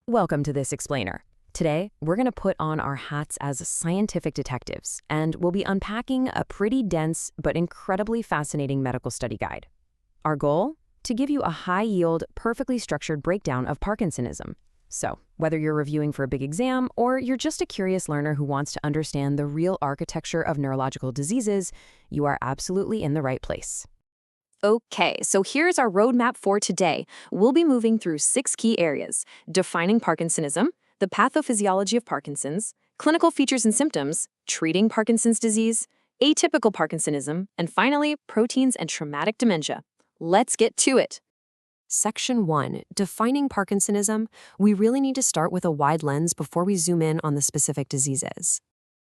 Welcome to this explainer. Today, we're going to put on our hats as scientific detectives, and we'll be unpacking a pretty dense but incredibly fascinating medical study guide. Our goal? To give you a high-yield, perfectly structured breakdown of Parkinsonism. So, whether you're reviewing for a big exam or you're just a curious learner who wants to understand the real architecture of neurological diseases, you are absolutely in the right place. Okay, so here's our roadmap for today. We'll be moving through 6 key areas: defining Parkinsonism, the pathophysiology of Parkinson's, clinical features and symptoms, treating Parkinson's disease, atypical Parkinsonism, and finally, proteins and traumatic dementia. Let's get to it. Section 1, Defining Parkinsonism, we really need to start with a wide lens before we zoom in on the specific diseases.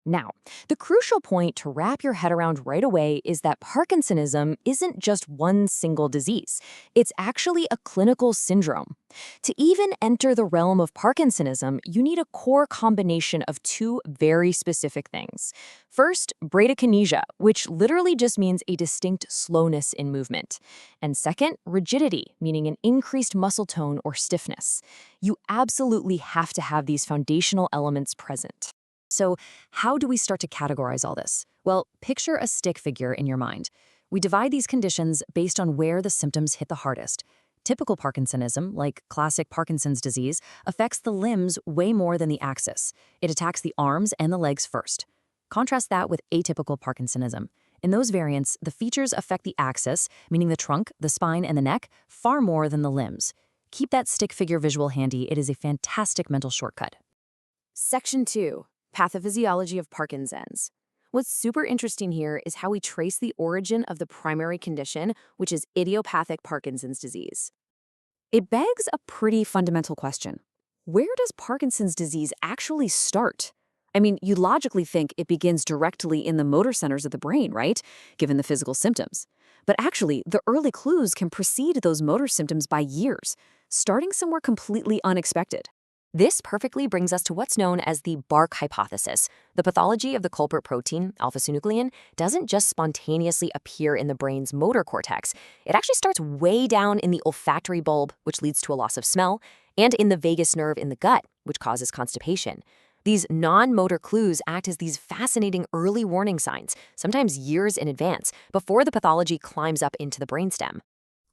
Now, the crucial point to wrap your head around right away is that Parkinsonism isn't just one single disease. It's actually a clinical syndrome. To even enter the realm of Parkinsonism, you need a core combination of 2 very specific things. First, bradykinesia, which literally just means a distinct slowness in movement. And second, rigidity, meaning an increased muscle tone or stiffness. You absolutely have to have these foundational elements present. So, how do we start to categorize all this? Well, picture a stick figure in your mind. We divide these conditions based on where the symptoms hit the hardest. Typical Parkinsonism, like classic Parkinson's disease, affects the limbs way more than the axis. It attacks the arms and the legs first. Contrast that with atypical Parkinsonism. In those variants, the features affect the axis, meaning the trunk, the spine, and the neck, far more than the limbs. Keep that stick figure visual handy. It is a fantastic mental shortcut. Section 2. Pathophysiology of Parkinson's. What's super interesting here is how we trace the origin of the primary condition, which is idiopathic Parkinson's disease. It begs a pretty fundamental question. Where does Parkinson's disease actually start? I mean, you logically think it begins directly in the motor centers of the brain, right? Given the physical symptoms. But actually, the early clues can precede those motor symptoms by years, starting somewhere completely unexpected. This perfectly brings us to what's known as the bark hypothesis. The pathology of the culprit protein, alpha-synuclein, doesn't just spontaneously appear in the brain's motor cortex. It actually starts way down in the olfactory bulb, which leads to a loss of smell, and in the vagus nerve in the gut, which causes constipation. These non-motor clues act as these fascinating early warning signs, sometimes years in advance, before the pathology climbs up into the brainstem.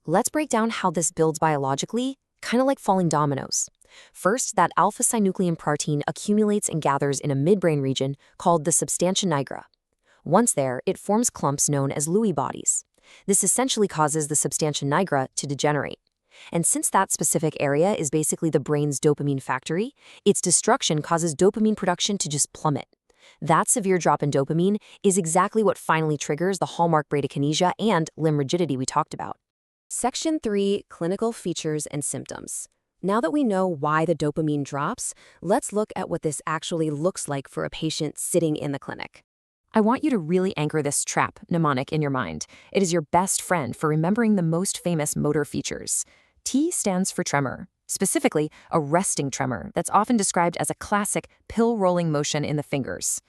Let's break down how this builds biologically, kind of like falling dominoes. First, that alpha-synuclein protein accumulates and gathers in a midbrain region called the substantia nigra. Once there, it forms clumps known as Lewy bodies. This essentially causes the substantia nigra to degenerate. And since that specific area is basically the brain's dopamine factory, its destruction causes dopamine production to just plummet. That severe drop in dopamine is exactly what finally triggers the hallmark bradykinesia and limb rigidity we talked about. Section 3, Clinical Features and Symptoms. Now that we know why the dopamine drops, let's look at what this actually looks like for a patient sitting in the clinic. I want you to really anchor this trap, mnemonic, in your mind. It is your best friend for remembering the most famous motor features. T stands for tremor, specifically a resting tremor that's often described as a classic pill-rolling motion in the fingers.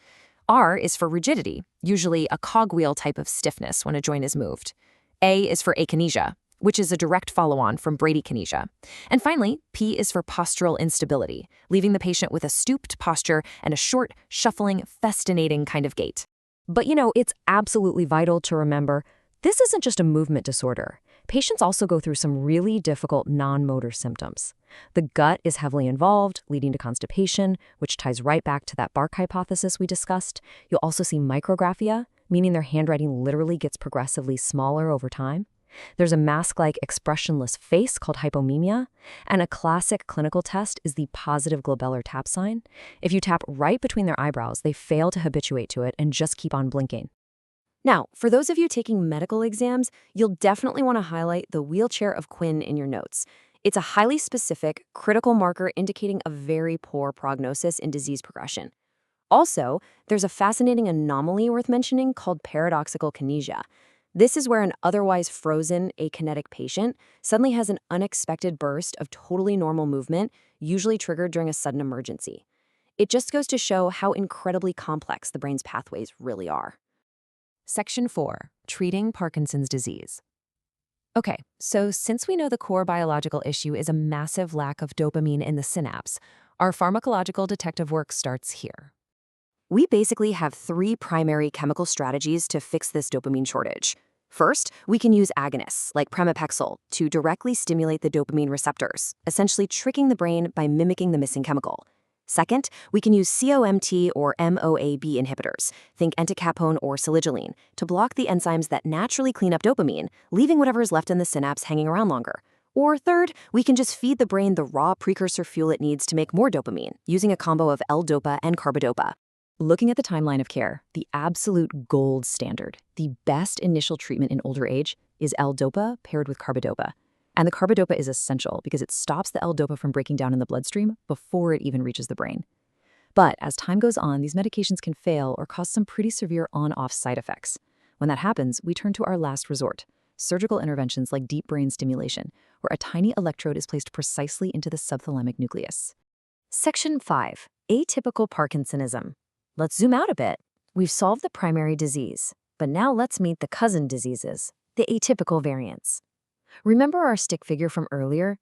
R is for rigidity, usually a cogwheel type of stiffness when a joint is moved. A is for akinesia, which is a direct follow-on from bradykinesia. And finally, P is for postural instability, leaving the patient with a stooped posture and a short, shuffling, festinating kind of gait. But it's absolutely vital to remember, this isn't just a movement disorder. Patients also go through some really difficult non-motor symptoms. The gut is heavily involved, leading to constipation, which ties right back to that bark hypothesis we discussed. You'll also see micrographia, meaning their handwriting literally gets progressively smaller over time. There's a mask-like expressionless face called hypomemia, and a classic clinical test is the positive glabellar tap sign. If you tap right between their eyebrows, they fail to habituate to it and just keep on blinking. Now, for those of you taking medical exams, you'll definitely want to highlight the wheelchair of Quinn in your notes. It's a highly specific, critical marker indicating a very poor prognosis in disease progression. Also, there's a fascinating anomaly worth mentioning called paradoxical kinesia. This is where an otherwise frozen, akinetic patient suddenly has an unexpected burst of totally normal movement, usually triggered during a sudden emergency. It just goes to show how incredibly complex the brain's pathways really are. Section 4, Treating Parkinson's disease. Okay, so since we know the core biological issue is a massive lack of dopamine in the synapse, our pharmacological detective work starts here. We basically have three primary chemical strategies to fix this dopamine shortage. First, we can use agonists, like pramipexole, to directly stimulate the dopamine receptors, essentially tricking the brain by mimicking the missing chemical. Second, we can use COMT or MOAB inhibitors, think entacapone or salicyline, to block the enzymes that naturally clean up dopamine, leaving whatever is left in the synapse hanging around longer. Or third, we can just feed the brain the raw precursor fuel it needs to make more dopamine, using a combo of L-DOPA and carbidopa. Looking at the timeline of care, the absolute gold standard, the best initial treatment in older age, is L-DOPA paired with carbidopa. And the carbidopa is essential because it stops the L-DOPA from breaking down in the bloodstream before it even reaches the brain. But as time goes on, these medications can fail or cause some pretty severe on-off side effects. When that happens, we turn to our last resort, surgical interventions like deep brain stimulation, where a tiny electrode is placed precisely into the subthalamic nucleus. Section 5. Atypical Parkinsonism. Let's zoom out a bit. We've solved the primary disease, but now let's meet the cousin diseases, the atypical variants. Remember our stick figure from earlier?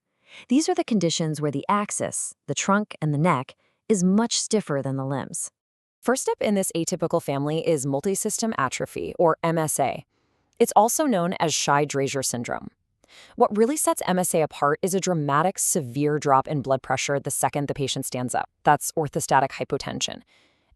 These are the conditions where the axis, the trunk and the neck, is much stiffer than the limbs. First up in this atypical family is multisystem atrophy, or MSA. It's also known as Shy-Drager syndrome. What really sets MSA apart is a dramatic, severe drop in blood pressure the second the patient stands up. That's orthostatic hypotension.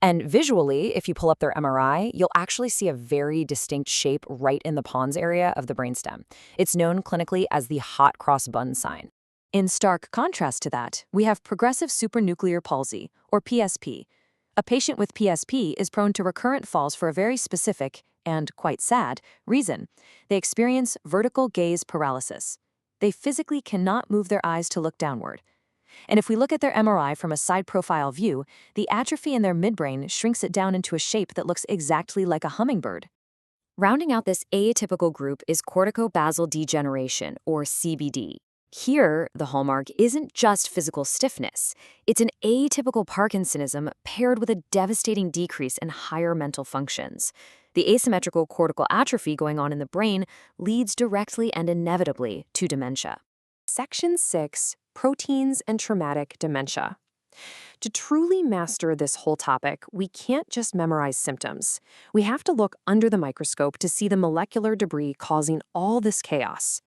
And visually, if you pull up their MRI, you'll actually see a very distinct shape right in the pons area of the brainstem. It's known clinically as the hot cross bun sign. In stark contrast to that, we have progressive supranuclear palsy, or PSP. A patient with PSP is prone to recurrent falls for a very specific, and quite sad, reason. They experience vertical gaze paralysis. They physically cannot move their eyes to look downward. And if we look at their MRI from a side profile view, the atrophy in their midbrain shrinks it down into a shape that looks exactly like a hummingbird. Rounding out this atypical group is corticobasal degeneration, or CBD. Here, the hallmark isn't just physical stiffness. It's an atypical Parkinsonism paired with a devastating decrease in higher mental functions. The asymmetrical cortical atrophy going on in the brain leads directly and inevitably to dementia. Section 6. Proteins and Traumatic Dementia. To truly master this whole topic, we can't just memorize symptoms. We have to look under the microscope to see the molecular debris causing all this chaos.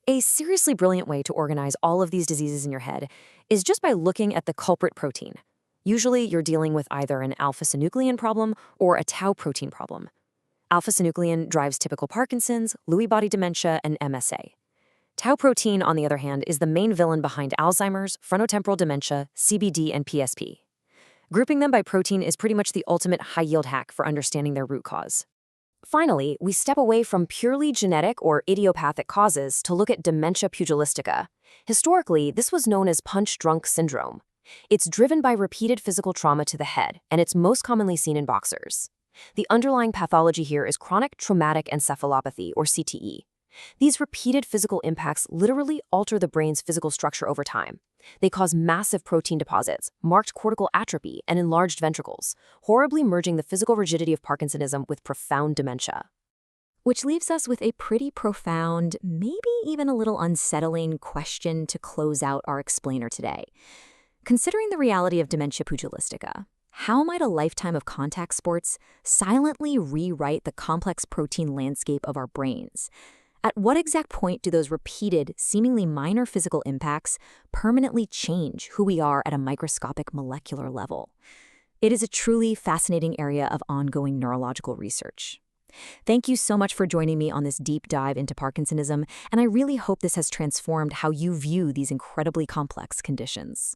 A seriously brilliant way to organize all of these diseases in your head is just by looking at the culprit protein. Usually, you're dealing with either an alpha-synuclein problem or a tau protein problem. Alpha-synuclein drives typical Parkinson's, Lewy body dementia, and MSA. Tau protein, on the other hand, is the main villain behind Alzheimer's, frontotemporal dementia, CBD, and PSP. Grouping them by protein is pretty much the ultimate high-yield hack for understanding their root cause. Finally, we step away from purely genetic or idiopathic causes to look at dementia pugilistica. Historically, this was known as punch-drunk syndrome. It's driven by repeated physical trauma to the head, and it's most commonly seen in boxers. The underlying pathology here is chronic traumatic encephalopathy, or CTE. These repeated physical impacts literally alter the brain's physical structure over time. They cause massive protein deposits, marked cortical atrophy, and enlarged ventricles, horribly merging the physical rigidity of Parkinsonism with profound dementia. Which leaves us with a pretty profound, maybe even a little unsettling question to close out our explainer today. Considering the reality of dementia pugilistica, how might a lifetime of contact sports silently rewrite the complex protein landscape of our brains? At what exact point do those repeated, seemingly minor physical impacts permanently change who we are at a microscopic molecular level? It is a truly fascinating area of ongoing neurological research. Thank you so much for joining me on this deep dive into Parkinsonism, and I really hope this has transformed how you view these incredibly complex conditions.